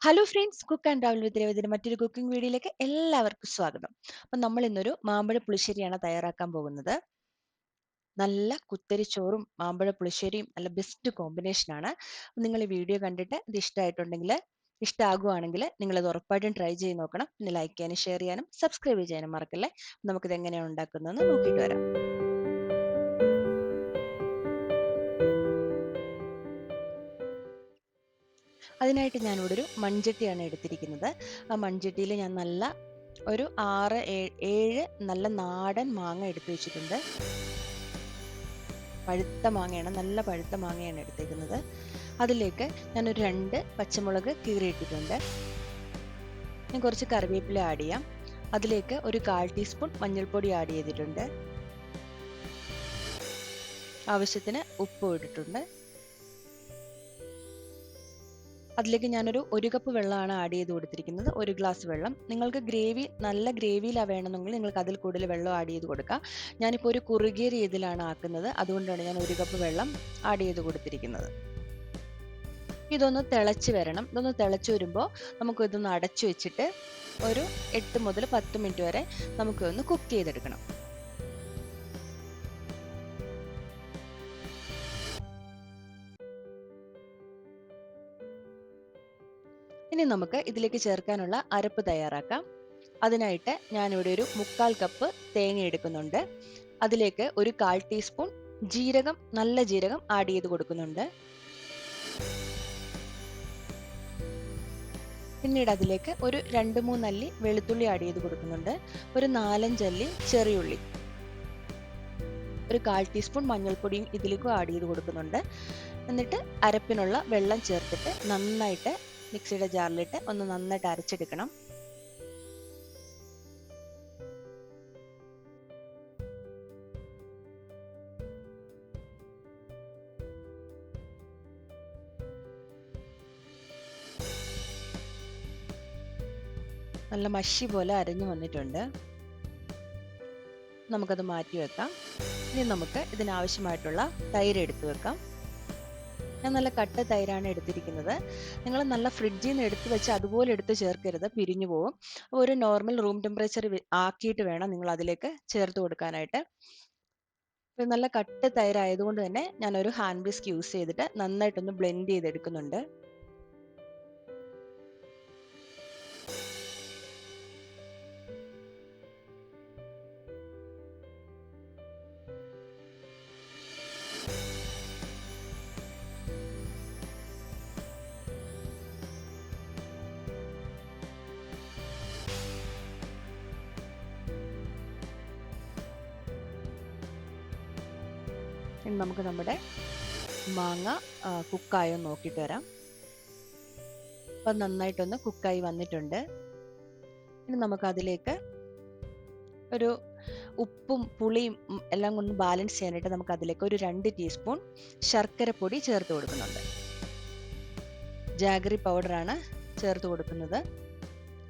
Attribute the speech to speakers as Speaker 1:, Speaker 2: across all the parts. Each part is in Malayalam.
Speaker 1: Hello friends, cook and travel with രേവതിയുടെ മറ്റൊരു കുക്കിംഗ് വീഡിയോയിലേക്ക് എല്ലാവർക്കും സ്വാഗതം. അപ്പം നമ്മൾ ഇന്നൊരു മാമ്പഴ പുളിശ്ശേരിയാണ് തയ്യാറാക്കാൻ പോകുന്നത്. നല്ല കുത്തരിച്ചോറും മാമ്പഴ പുളിശ്ശേരിയും നല്ല ബെസ്റ്റ് കോമ്പിനേഷനാണ്. നിങ്ങൾ ഈ വീഡിയോ കണ്ടിട്ട് ഇത് ഇഷ്ടമാകുവാണെങ്കിൽ നിങ്ങളിത് ഉറപ്പായിട്ടും ട്രൈ ചെയ്ത് നോക്കണം. പിന്നെ ലൈക്ക് ചെയ്യാനും ഷെയർ ചെയ്യാനും സബ്സ്ക്രൈബ് ചെയ്യാനും മറക്കല്ലേ. നമുക്കിത് എങ്ങനെയാണ് ഉണ്ടാക്കുന്നതെന്ന് നോക്കിയിട്ട് വരാം. അതിനായിട്ട് ഞാനിവിടെ ഒരു മൺചട്ടിയാണ് എടുത്തിരിക്കുന്നത്. ആ മൺചട്ടിയിൽ ഞാൻ നല്ല ഒരു 6-7 നല്ല നാടൻ മാങ്ങ എടുത്തു വെച്ചിട്ടുണ്ട്. പഴുത്ത മാങ്ങയാണ്, നല്ല പഴുത്ത മാങ്ങയാണ് എടുത്തേക്കുന്നത്. അതിലേക്ക് ഞാനൊരു 2 പച്ചമുളക് കീറിയിട്ടിട്ടുണ്ട്. ഞാൻ കുറച്ച് കറിവേപ്പില ആഡ് ചെയ്യാം. അതിലേക്ക് ഒരു 1/4 ടീസ്പൂൺ മഞ്ഞൾപ്പൊടി ആഡ് ചെയ്തിട്ടുണ്ട്. ആവശ്യത്തിന് ഉപ്പ് ഇട്ടിട്ടുണ്ട്. അതിലേക്ക് ഞാനൊരു 1 കപ്പ് വെള്ളമാണ് ആഡ് ചെയ്ത് കൊടുത്തിരിക്കുന്നത്. 1 ഗ്ലാസ് വെള്ളം. നിങ്ങൾക്ക് നല്ല ഗ്രേവിയിലാണ് വേണമെങ്കിൽ നിങ്ങൾക്ക് അതിൽ കൂടുതൽ വെള്ളം ആഡ് ചെയ്ത് കൊടുക്കാം. ഞാനിപ്പോൾ ഒരു കുറുകിയ രീതിയിലാണ് ആക്കുന്നത്. അതുകൊണ്ടാണ് ഞാൻ 1 കപ്പ് വെള്ളം ആഡ് ചെയ്ത് കൊടുത്തിരിക്കുന്നത്. ഇതൊന്ന് തിളച്ച് വരണം. ഇതൊന്ന് തിളച്ച് വരുമ്പോൾ നമുക്കിതൊന്ന് അടച്ചു വെച്ചിട്ട് ഒരു 8 മുതൽ 10 മിനിറ്റ് വരെ നമുക്കൊന്ന് കുക്ക് ചെയ്തെടുക്കണം. ഇനി നമുക്ക് ഇതിലേക്ക് ചേർക്കാനുള്ള അരപ്പ് തയ്യാറാക്കാം. അതിനായിട്ട് ഞാനിവിടെ ഒരു 1/4 കപ്പ് തേങ്ങ എടുക്കുന്നുണ്ട്. അതിലേക്ക് ഒരു 1/4 ടീസ്പൂൺ നല്ല ജീരകം ആഡ് ചെയ്ത് കൊടുക്കുന്നുണ്ട്. പിന്നീട് അതിലേക്ക് ഒരു 2-3 അല്ലി വെളുത്തുള്ളി ആഡ് ചെയ്ത് കൊടുക്കുന്നുണ്ട്. ഒരു 4-5 അല്ലി ചെറിയുള്ളി, ഒരു 1/4 ടീസ്പൂൺ മഞ്ഞൾപ്പൊടിയും ഇതിലേക്കും ആഡ് ചെയ്ത് കൊടുക്കുന്നുണ്ട്. എന്നിട്ട് അരപ്പിനുള്ള വെള്ളം ചേർത്തിട്ട് നന്നായിട്ട് മിക്സിയുടെ ജാറിലിട്ട് ഒന്ന് നന്നായിട്ട് അരച്ചെടുക്കണം. നല്ല മഷി പോലെ അരഞ്ഞു വന്നിട്ടുണ്ട്. നമുക്കത് മാറ്റി വെക്കാം. ഇനി നമുക്ക് ഇതിനാവശ്യമായിട്ടുള്ള തൈര് എടുത്തു വെക്കാം. ഞാൻ നല്ല കട്ട തൈരാണ് എടുത്തിരിക്കുന്നത്. നിങ്ങൾ നല്ല ഫ്രിഡ്ജിൽ നിന്ന് എടുത്ത് വെച്ച് അതുപോലെ എടുത്ത് ചേർക്കരുത്, പിരിഞ്ഞു പോകും. ഒരു നോർമൽ റൂം ടെമ്പറേച്ചർ ആക്കിയിട്ട് വേണം നിങ്ങൾ അതിലേക്ക് ചേർത്ത് കൊടുക്കാനായിട്ട്. നല്ല കട്ട തൈരായതുകൊണ്ട് തന്നെ ഞാനൊരു ഹാൻഡ് വിസ്ക് യൂസ് ചെയ്തിട്ട് നന്നായിട്ടൊന്ന് ബ്ലെൻഡ് ചെയ്തെടുക്കുന്നുണ്ട്. ഇനി നമുക്ക് നമ്മുടെ മാങ്ങ കുക്കായോ നോക്കിയിട്ട് വരാം. അപ്പം നന്നായിട്ടൊന്ന് കുക്കായി വന്നിട്ടുണ്ട്. ഇനി നമുക്ക് അതിലേക്ക് ഒരു ഉപ്പും പുളിയും എല്ലാം കൊണ്ട് ബാലൻസ് ചെയ്യാനായിട്ട് നമുക്ക് അതിലേക്ക് ഒരു 2 ടീസ്പൂൺ ശർക്കരപ്പൊടി ചേർത്ത് കൊടുക്കുന്നുണ്ട്. ജാഗറി പൗഡറാണ് ചേർത്ത് കൊടുക്കുന്നത്.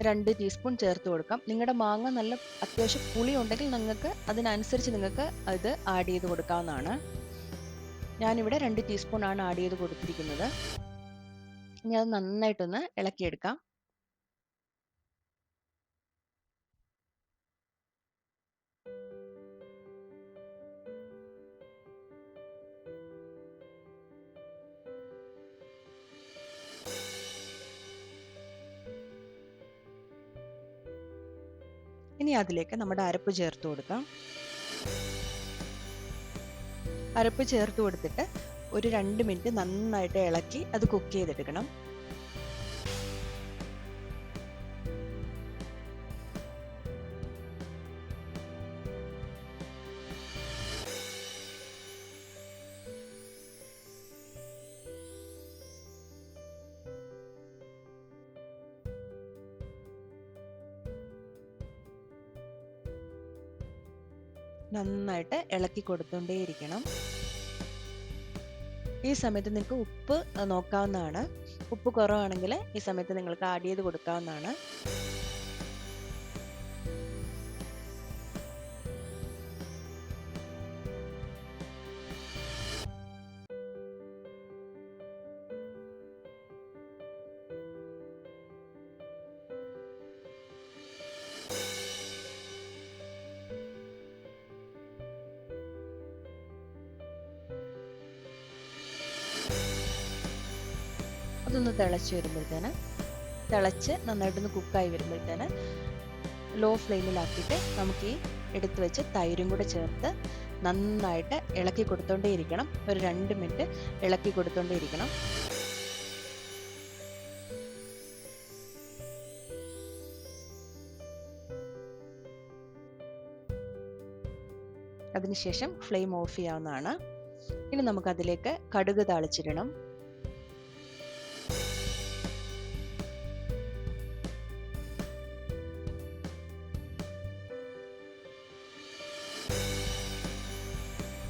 Speaker 1: 2 ടീസ്പൂൺ ചേർത്ത് കൊടുക്കാം. നിങ്ങളുടെ മാങ്ങ നല്ല അത്യാവശ്യം പുളി ഉണ്ടെങ്കിൽ നിങ്ങൾക്ക് അതിനനുസരിച്ച് നിങ്ങൾക്ക് ഇത് ആഡ് ചെയ്ത് കൊടുക്കാവുന്നതാണ്. ഞാനിവിടെ 2 ടീസ്പൂൺ ആണ് ആഡ് ചെയ്ത് കൊടുത്തിരിക്കുന്നത്. ഇനി അത് നന്നായിട്ടൊന്ന് ഇളക്കിയെടുക്കാം. ഇനി അതിലേക്ക് നമ്മുടെ അരപ്പ് ചേർത്ത് കൊടുക്കാം. അരപ്പ് ചേർത്ത് കൊടുത്തിട്ട് ഒരു 2 മിനിറ്റ് നന്നായിട്ട് ഇളക്കി അത് കുക്ക് ചെയ്തെടുക്കണം. നന്നായിട്ട് ഇളക്കി കൊടുത്തുകൊണ്ടേയിരിക്കണം. ഈ സമയത്ത് നിങ്ങൾക്ക് ഉപ്പ് നോക്കാവുന്നതാണ്. ഉപ്പ് കുറവാണെങ്കിൽ ഈ സമയത്ത് നിങ്ങൾക്ക് ആഡ് ചെയ്ത് കൊടുക്കാവുന്നതാണ്. അതൊന്ന് തിളച്ച് നന്നായിട്ടൊന്ന് കുക്കായി വരുമ്പോഴത്തേന് ലോ ഫ്ലെയിമിലാക്കിയിട്ട് നമുക്ക് ഈ എടുത്തു വെച്ച് തൈരും കൂടെ ചേർത്ത് നന്നായിട്ട് ഇളക്കി കൊടുത്തോണ്ടേയിരിക്കണം. ഒരു 2 മിനിറ്റ് ഇളക്കി കൊടുത്തോണ്ടേയിരിക്കണം. അതിനുശേഷം ഫ്ലെയിം ഓഫ് ചെയ്യാവുന്നതാണ്. ഇനി നമുക്കതിലേക്ക് കടുക് താളിച്ചിടണം.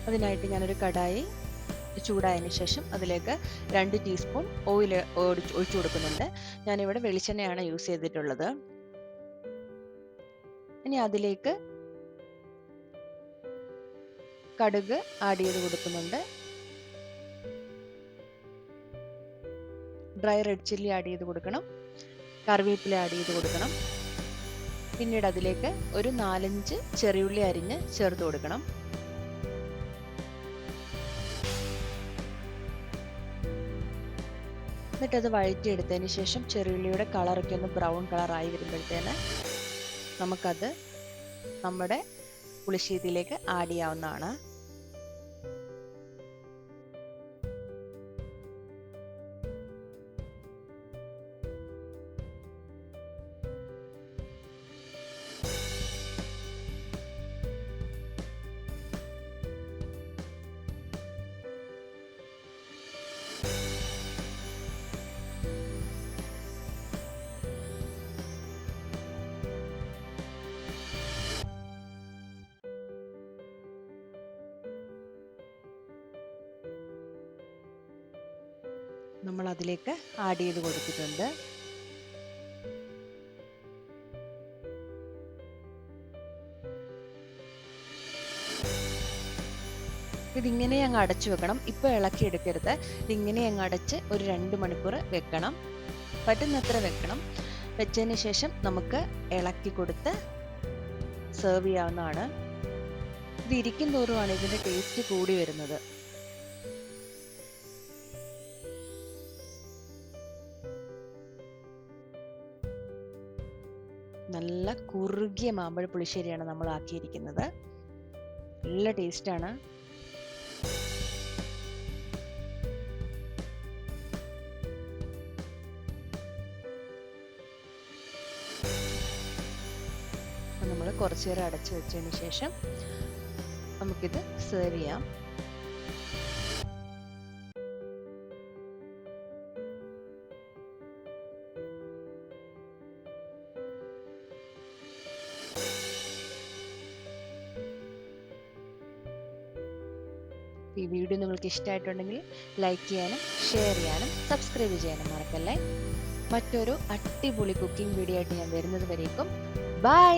Speaker 1: അതിനായിട്ട് ഞാനൊരു കടായി ചൂടായതിനു ശേഷം അതിലേക്ക് 2 ടീസ്പൂൺ ഓയിൽ ഒഴിച്ചു കൊടുക്കുന്നുണ്ട്. ഞാനിവിടെ വെളിച്ചെണ്ണയാണ് യൂസ് ചെയ്തിട്ടുള്ളത്. ഇനി അതിലേക്ക് കടുക് ആഡ് ചെയ്ത് കൊടുക്കുന്നുണ്ട്. ഡ്രൈ റെഡ് ചില്ലി ആഡ് ചെയ്ത് കൊടുക്കണം. കറിവേപ്പില ആഡ് ചെയ്ത് കൊടുക്കണം. പിന്നീട് അതിലേക്ക് ഒരു 4-5 ചെറിയുള്ളി അരിഞ്ഞ് ചേർത്ത് കൊടുക്കണം. എന്നിട്ടത് വഴറ്റിയെടുത്തതിന് ശേഷം ചെറിയുള്ളിയുടെ കളറൊക്കെ ഒന്ന് ബ്രൗൺ കളറായി വരുമ്പോഴത്തേന് നമുക്കത് നമ്മുടെ പുളിശ്ശേരിയിലേക്ക് ആഡ് ചെയ്യാവുന്നതാണ്. നമ്മൾ അതിലേക്ക് ആഡ് ചെയ്ത് കൊടുത്തിട്ടുണ്ട്. ഇതിങ്ങനെ അങ്ങ് അടച്ചു വെക്കണം. ഇപ്പോൾ ഇളക്കി എടുക്കരുത്. ഇതിങ്ങനെ അങ്ങ് അടച്ച് ഒരു 2 മണിക്കൂർ വെക്കണം. പറ്റുന്നത്ര വെക്കണം. വെച്ചതിന് ശേഷം നമുക്ക് ഇളക്കി കൊടുത്ത് സെർവ് ചെയ്യാവുന്നതാണ്. ഇത് ഇരിക്കും തോറുമാണ് ഇതിൻ്റെ ടേസ്റ്റ് കൂടി വരുന്നത്. നല്ല കുറുകിയ മാമ്പഴ പുളിശ്ശേരിയാണ് നമ്മൾ ആക്കിയിരിക്കുന്നത്. നല്ല ടേസ്റ്റാണ്. നമ്മൾ കുറച്ചു നേരം അടച്ചു വെച്ചതിന് ശേഷം നമുക്കിത് സെർവ് ചെയ്യാം. ഈ വീഡിയോ നിങ്ങൾക്ക് ഇഷ്ടമായിട്ടുണ്ടെങ്കിൽ ലൈക്ക് ചെയ്യാനും ഷെയർ ചെയ്യാനും സബ്സ്ക്രൈബ് ചെയ്യാനും മറക്കല്ലേ. മറ്റൊരു അടിപൊളി കുക്കിംഗ് വീഡിയോ ആയിട്ട് ഞാൻ വരുന്നത് വരേക്കും ബൈ.